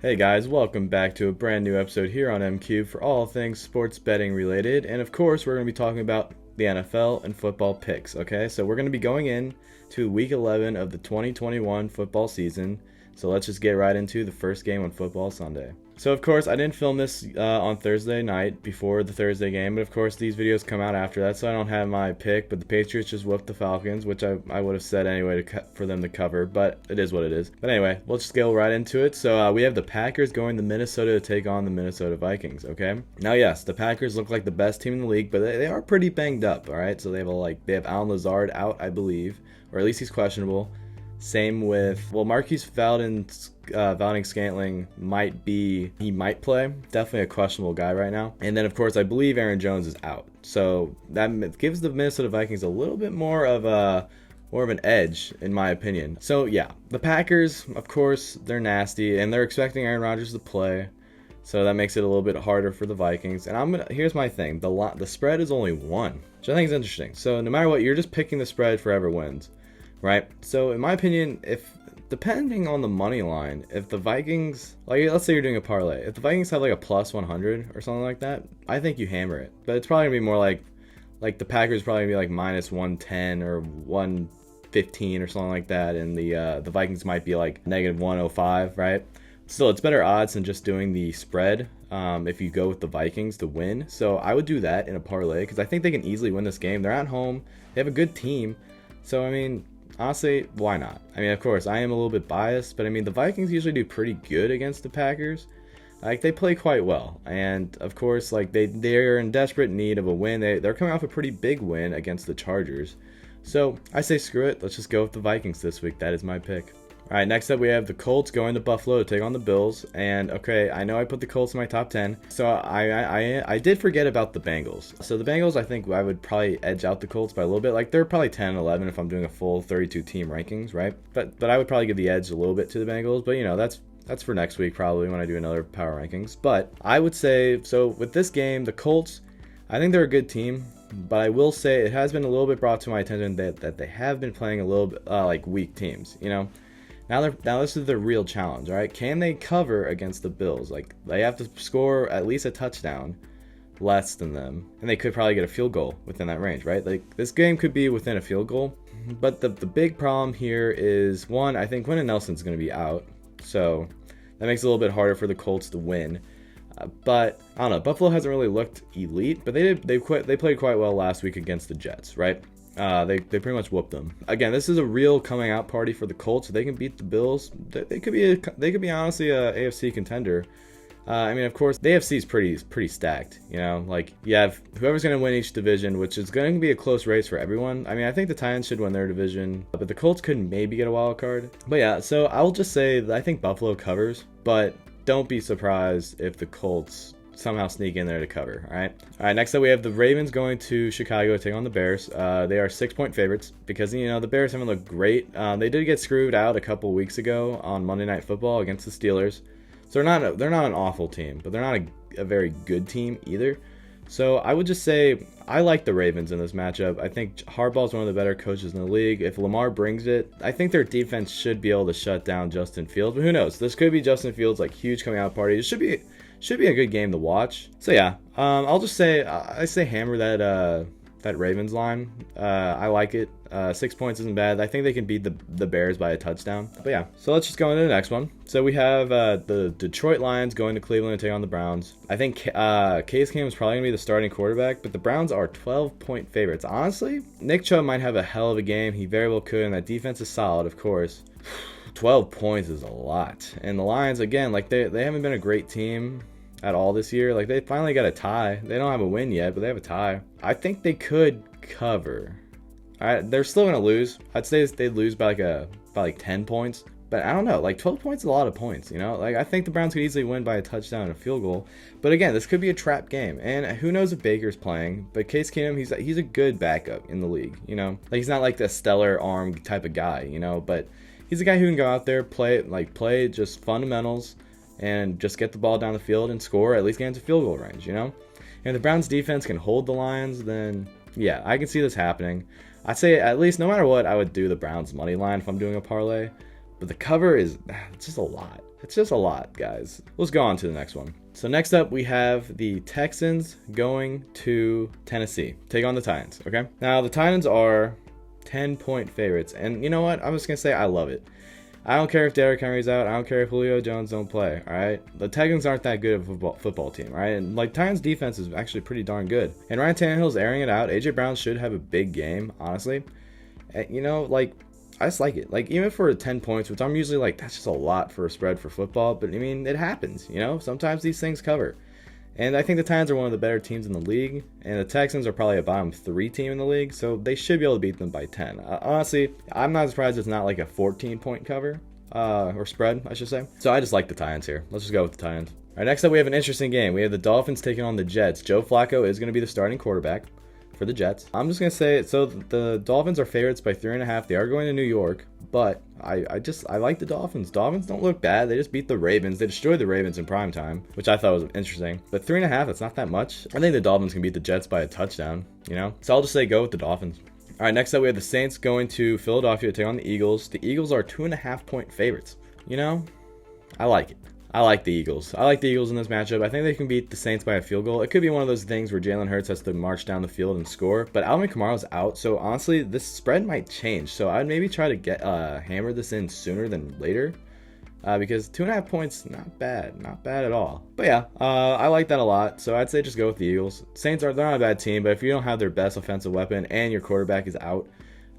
Hey guys, welcome back to a brand new episode here on Mcubed for all things sports betting related. And of course, we're going to be talking about the NFL and football picks, okay? So we're going to be going in to week 11 of the 2021 football season. So let's just get right into the first game on Football Sunday. So of course, I didn't film this on Thursday night before the Thursday game, but of course these videos come out after that, so I don't have my pick. But the Patriots just whooped the Falcons, which I would have said anyway for them to cover, but it is what it is. But anyway, let's just go right into it. So we have the Packers going to Minnesota to take on the Minnesota Vikings, okay? Now yes, the Packers look like the best team in the league, but they are pretty banged up, all right? So they have Allen Lazard out, I believe, or at least he's questionable. Same with, Marquise Valdes-Scantling might play. Definitely a questionable guy right now. And then, of course, I believe Aaron Jones is out. So that gives the Minnesota Vikings a little bit more of an edge, in my opinion. So, yeah, the Packers, of course, they're nasty, and they're expecting Aaron Rodgers to play. So that makes it a little bit harder for the Vikings. And here's my thing. The spread is only 1, which I think is interesting. So no matter what, you're just picking the spread for whoever wins. Right? So in my opinion, depending on the money line, if the Vikings, let's say you're doing a parlay, if the Vikings have like a plus 100 or something like that, I think you hammer it. But it's probably gonna be more like the Packers probably gonna be like minus 110 or 115 or something like that, and the Vikings might be like negative 105, right? Still, it's better odds than just doing the spread if you go with the Vikings to win. So I would do that in a parlay because I think they can easily win this game. They're at home. They have a good team. So, I mean, honestly, why not? I mean, of course, I am a little bit biased, but I mean, the Vikings usually do pretty good against the Packers. They play quite well. And, of course, they're in desperate need of a win. They're coming off a pretty big win against the Chargers. So, I say screw it. Let's just go with the Vikings this week. That is my pick. All right, next up we have the Colts going to Buffalo to take on the Bills. And okay, I know I put the Colts in my top 10, so I did forget about the Bengals. So the Bengals, I think I would probably edge out the Colts by a little bit. Like they're probably 10 and 11 if I'm doing a full 32 team rankings, right? But I would probably give the edge a little bit to the Bengals. But you know, that's for next week probably when I do another power rankings. But I would say, so with this game, the Colts, I think they're a good team. But I will say it has been a little bit brought to my attention that they have been playing a little bit like weak teams, you know? Now this is the real challenge, all right? Can they cover against the Bills? Like, they have to score at least a touchdown less than them, and they could probably get a field goal within that range, right? Like, this game could be within a field goal, but the big problem here is, one, I think Quentin Nelson's going to be out, so that makes it a little bit harder for the Colts to win. But, I don't know, Buffalo hasn't really looked elite, but they played quite well last week against the Jets, right? They pretty much whooped them. Again, this is a real coming out party for the Colts. If they can beat the Bills, they could be honestly a AFC contender. I mean, of course, the AFC is pretty stacked. You know, like you have whoever's going to win each division, which is going to be a close race for everyone. I mean, I think the Titans should win their division, but the Colts could maybe get a wild card. But yeah, so I'll just say that I think Buffalo covers, but don't be surprised if the Colts somehow sneak in there to cover. All right, next up we have the Ravens going to Chicago to take on the Bears. They are 6-point favorites because, you know, the Bears haven't looked great. They did get screwed out a couple weeks ago on Monday Night Football against the Steelers. So they're not an awful team, but they're not a very good team either. So I would just say I like the Ravens in this matchup. I think Harbaugh's one of the better coaches in the league. If Lamar brings it, I think their defense should be able to shut down Justin Fields. But who knows? This could be Justin Fields' like huge coming out party. It should be a good game to watch. So yeah, I'll just say I say hammer that Ravens line. I like it. 6 points isn't bad. I think they can beat the Bears by a touchdown. But yeah, so let's just go into the next one. So we have the Detroit Lions going to Cleveland to take on the Browns. I think Case Keenum is probably going to be the starting quarterback, but the Browns are 12-point favorites. Honestly, Nick Chubb might have a hell of a game. He very well could, and that defense is solid, of course. 12 points is a lot. And the Lions, again, like they haven't been a great team at all this year. Like they finally got a tie. They don't have a win yet, but they have a tie. I think they could cover. All right, they're still gonna lose. I'd say they'd lose by like 10 points. But I don't know, like 12 points is a lot of points, you know? Like I think the Browns could easily win by a touchdown and a field goal. But again, this could be a trap game. And who knows if Baker's playing, but Case Keenum, he's a good backup in the league, you know? Like he's not like the stellar arm type of guy, you know, but he's a guy who can go out there, play just fundamentals and just get the ball down the field and score, at least get into field goal range, you know? And if the Browns defense can hold the Lions, then yeah, I can see this happening. I'd say at least no matter what, I would do the Browns money line if I'm doing a parlay. But the cover is it's just a lot. It's just a lot, guys. Let's go on to the next one. So next up, we have the Texans going to Tennessee. Take on the Titans, okay? Now, the Titans are 10-point favorites. And you know what? I'm just going to say I love it. I don't care if Derrick Henry's out. I don't care if Julio Jones don't play, all right? The Texans aren't that good of a football team, all right? And, like, Titans' defense is actually pretty darn good. And Ryan Tannehill's airing it out. A.J. Brown should have a big game, honestly. And, you know, like, I just like it. Like, even for 10 points, which I'm usually like, that's just a lot for a spread for football. But, I mean, it happens, you know? Sometimes these things cover. And I think the Titans are one of the better teams in the league. And the Texans are probably a bottom 3 team in the league. So they should be able to beat them by 10. Honestly, I'm not surprised it's not like a 14-point cover. Or spread, I should say. So I just like the Titans here. Let's just go with the Titans. All right, next up we have an interesting game. We have the Dolphins taking on the Jets. Joe Flacco is going to be the starting quarterback for the Jets. I'm just going to say, so the Dolphins are favorites by 3.5. They are going to New York, but I like the Dolphins. Dolphins don't look bad. They just beat the Ravens. They destroyed the Ravens in prime time, which I thought was interesting. But 3.5, that's not that much. I think the Dolphins can beat the Jets by a touchdown, you know? So I'll just say go with the Dolphins. All right, next up we have the Saints going to Philadelphia to take on the Eagles. The Eagles are 2.5-point favorites. You know, I like it. I like the Eagles. I like the Eagles in this matchup. I think they can beat the Saints by a field goal. It could be one of those things where Jalen Hurts has to march down the field and score. But Alvin Kamara's out, so honestly, this spread might change. So I'd maybe try to get hammer this in sooner than later. Because 2.5 points, not bad at all. But yeah, I like that a lot. So I'd say just go with the Eagles. Saints they're not a bad team, but if you don't have their best offensive weapon and your quarterback is out,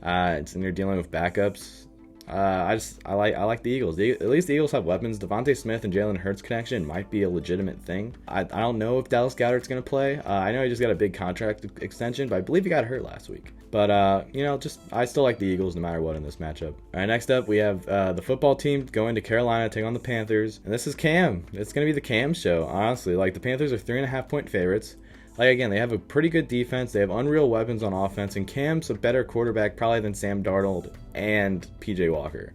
and you're dealing with backups, I like the Eagles. At least the Eagles have weapons. Devontae Smith and Jalen Hurts connection might be a legitimate thing. I don't know if Dallas Goedert's going to play. I know he just got a big contract extension, but I believe he got hurt last week. But, you know, I still like the Eagles no matter what in this matchup. All right, next up, we have the football team going to Carolina to take on the Panthers. And this is Cam. It's going to be the Cam show, honestly. Like, the Panthers are 3.5-point favorites. Like, again, they have a pretty good defense. They have unreal weapons on offense. And Cam's a better quarterback probably than Sam Darnold and P.J. Walker.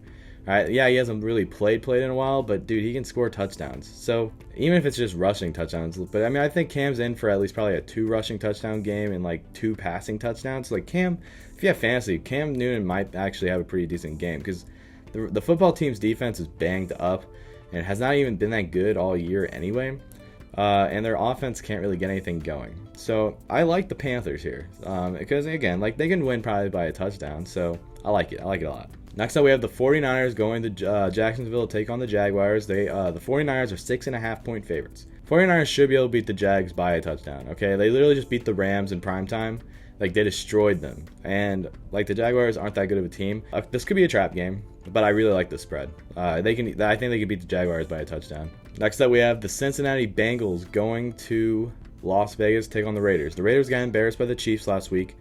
All right, yeah, he hasn't really played in a while, but, dude, he can score touchdowns. So, even if it's just rushing touchdowns. But, I mean, I think Cam's in for at least probably a 2 rushing touchdown game and, like, 2 passing touchdowns. Like, Cam, if you have fantasy, Cam Newton might actually have a pretty decent game because the football team's defense is banged up and has not even been that good all year anyway. And their offense can't really get anything going. So, I like the Panthers here because, again, like, they can win probably by a touchdown. So, I like it. I like it a lot. Next up, we have the 49ers going to Jacksonville to take on the Jaguars. The 49ers are 6.5-point favorites. 49ers should be able to beat the Jags by a touchdown, okay? They literally just beat the Rams in primetime. Like, they destroyed them. And, like, the Jaguars aren't that good of a team. This could be a trap game, but I really like the spread. I think they can beat the Jaguars by a touchdown. Next up, we have the Cincinnati Bengals going to Las Vegas to take on the Raiders. The Raiders got embarrassed by the Chiefs last week.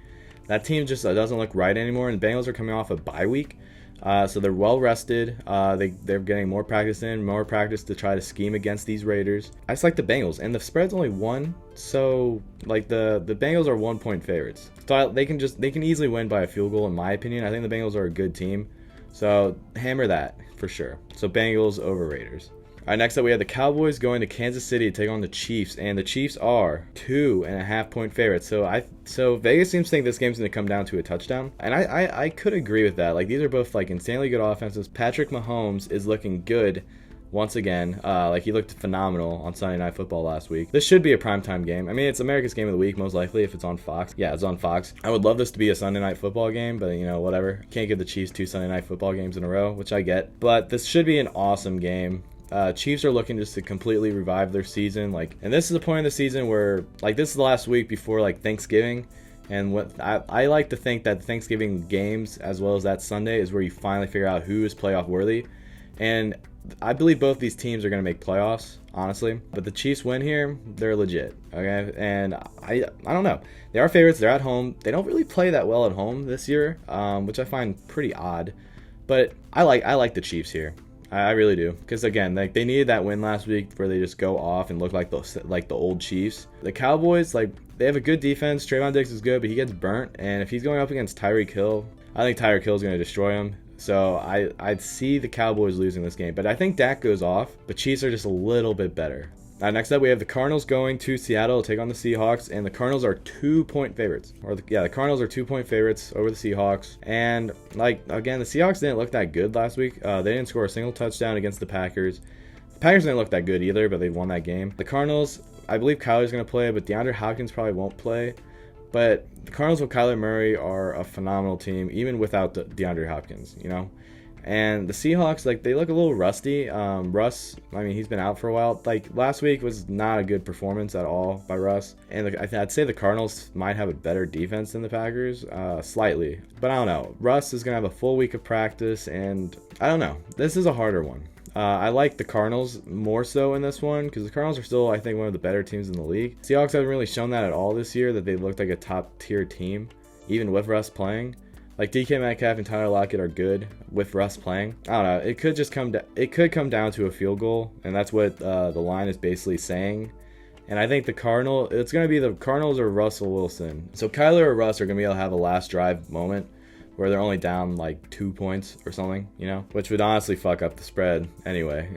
That team just doesn't look right anymore, and the Bengals are coming off a bye week. So they're well rested. They're getting more practice to try to scheme against these Raiders. I just like the Bengals, and the spread's only 1, so like the Bengals are 1-point favorites. So they can easily win by a field goal in my opinion. I think the Bengals are a good team, so hammer that for sure. So Bengals over Raiders. All right, next up we have the Cowboys going to Kansas City to take on the Chiefs, and the Chiefs are 2.5-point favorites. So Vegas seems to think this game's going to come down to a touchdown, and I could agree with that. Like, these are both like insanely good offenses. Patrick Mahomes is looking good once again. Like, he looked phenomenal on Sunday Night Football last week. This should be a primetime game. I mean, it's America's Game of the Week most likely if it's on Fox. Yeah, it's on Fox. I would love this to be a Sunday Night Football game, but you know, whatever. Can't give the Chiefs 2 Sunday Night Football games in a row, which I get. But this should be an awesome game. Chiefs are looking just to completely revive their season, and this is the point of the season where, like, this is the last week before, like, Thanksgiving, and what I like to think that Thanksgiving games as well as that Sunday is where you finally figure out who is playoff worthy, and I believe both these teams are going to make playoffs, honestly, but the Chiefs win here, they're legit, okay, and I don't know, they are favorites, they're at home, they don't really play that well at home this year, which I find pretty odd, but I like the Chiefs here. I really do, because again, like, they needed that win last week where they just go off and look like the old Chiefs. The Cowboys, like, they have a good defense. Trayvon Diggs is good, but he gets burnt, and if he's going up against Tyreek Hill, I think Tyreek Hill is going to destroy him. So I'd see the Cowboys losing this game, but I think Dak goes off. But Chiefs are just a little bit better. Next up, we have the Cardinals going to Seattle to take on the Seahawks, and the Cardinals are 2-point favorites. The Cardinals are 2-point favorites over the Seahawks. And again, the Seahawks didn't look that good last week. They didn't score a single touchdown against the Packers. The Packers didn't look that good either, but they won that game. The Cardinals, I believe Kyler's going to play, but DeAndre Hopkins probably won't play. But the Cardinals with Kyler Murray are a phenomenal team, even without DeAndre Hopkins, And the Seahawks, they look a little rusty. Russ, he's been out for a while. Last week was not a good performance at all by Russ. And I'd say the Cardinals might have a better defense than the Packers, slightly. But I don't know. Russ is going to have a full week of practice, and I don't know. This is a harder one. I like the Cardinals more so in this one because the Cardinals are still, I think, one of the better teams in the league. Seahawks haven't really shown that at all this year, that they looked like a top-tier team, even with Russ playing. DK Metcalf and Tyler Lockett are good with Russ playing. I don't know. It could just come down to a field goal, and that's what the line is basically saying. And I think it's going to be the Cardinals or Russell Wilson. So Kyler or Russ are going to be able to have a last drive moment where they're only down 2 points or something, which would honestly fuck up the spread anyway,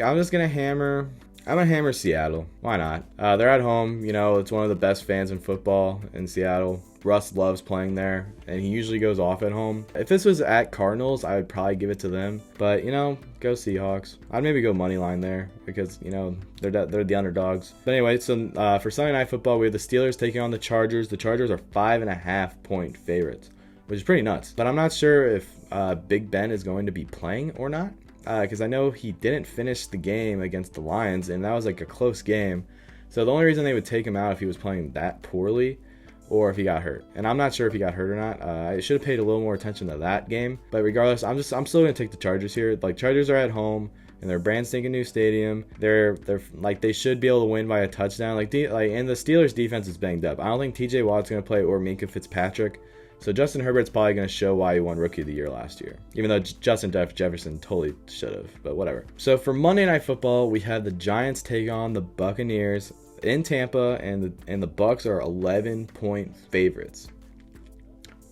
I'm just going to hammer Seattle. Why not? They're at home, it's one of the best fans in football in Seattle. Russ loves playing there, and he usually goes off at home. If this was at Cardinals, I would probably give it to them. But, go Seahawks. I'd maybe go money line there because, they're the underdogs. But anyway, so for Sunday Night Football, we have the Steelers taking on the Chargers. The Chargers are 5.5-point favorites, which is pretty nuts. But I'm not sure if Big Ben is going to be playing or not, because I know he didn't finish the game against the Lions, and that was a close game. So the only reason they would take him out if he was playing that poorly, or if he got hurt. And I'm not sure if he got hurt or not. I should have paid a little more attention to that game. But regardless, I'm still going to take the Chargers here. Chargers are at home in their brand stinking new stadium. They should be able to win by a touchdown. And the Steelers defense is banged up. I don't think TJ Watt's going to play or Minka Fitzpatrick. So Justin Herbert's probably going to show why he won Rookie of the Year last year. Even though Justin Jefferson totally should have, but whatever. So for Monday Night Football, we have the Giants take on the Buccaneers in Tampa, and the Bucs are 11-point favorites.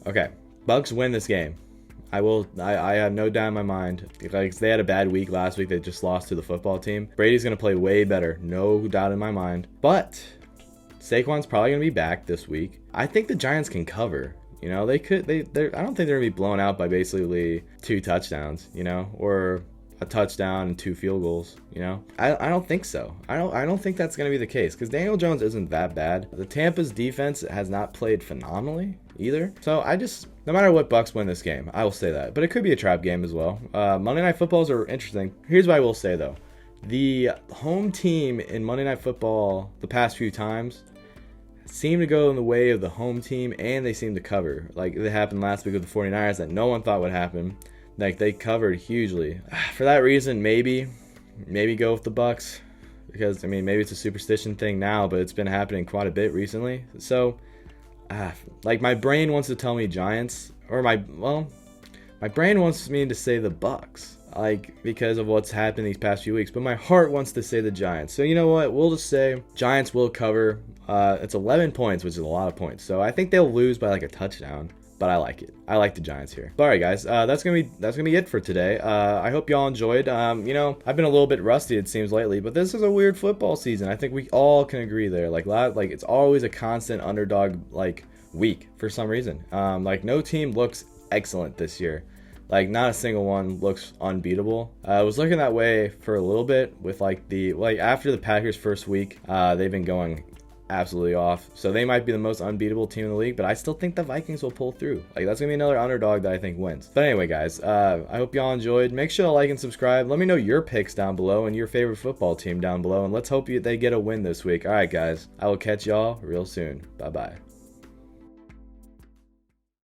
Okay, Bucs win this game. I have no doubt in my mind. They had a bad week last week. They just lost to the football team. Brady's going to play way better, no doubt in my mind. But Saquon's probably going to be back this week. I think the Giants can cover. I don't think they're going to be blown out by basically 2 touchdowns, or a touchdown and 2 field goals, I don't think so. I don't think that's going to be the case because Daniel Jones isn't that bad. The Tampa's defense has not played phenomenally either. So no matter what, Bucs win this game. I will say that. But it could be a trap game as well. Monday Night Footballs are interesting. Here's what I will say though. The home team in Monday Night Football the past few times seem to go in the way of the home team, and they seem to cover. It happened last week with the 49ers that no one thought would happen. They covered hugely. For that reason, maybe go with the Bucs, because maybe it's a superstition thing now, but it's been happening quite a bit recently. So, my brain wants to tell me Giants, or my brain wants me to say the Bucs, because of what's happened these past few weeks. But my heart wants to say the Giants. So you know what? We'll just say Giants will cover. It's 11 points, which is a lot of points. So I think they'll lose by a touchdown. But I like it. I like the Giants here. But all right, guys, that's gonna be it for today. I hope y'all enjoyed. I've been a little bit rusty, it seems, lately, but this is a weird football season. I think we all can agree there. It's always a constant underdog week for some reason. No team looks excellent this year. Not a single one looks unbeatable. I was looking that way for a little bit with after the Packers' first week, they've been going absolutely off. So they might be the most unbeatable team in the league, but I still think the Vikings will pull through. That's gonna be another underdog that I think wins. But anyway, guys, I hope y'all enjoyed. Make sure to like and subscribe. Let me know your picks down below and your favorite football team down below, and let's hope they get a win this week. All right, guys, I will catch y'all real soon. Bye bye.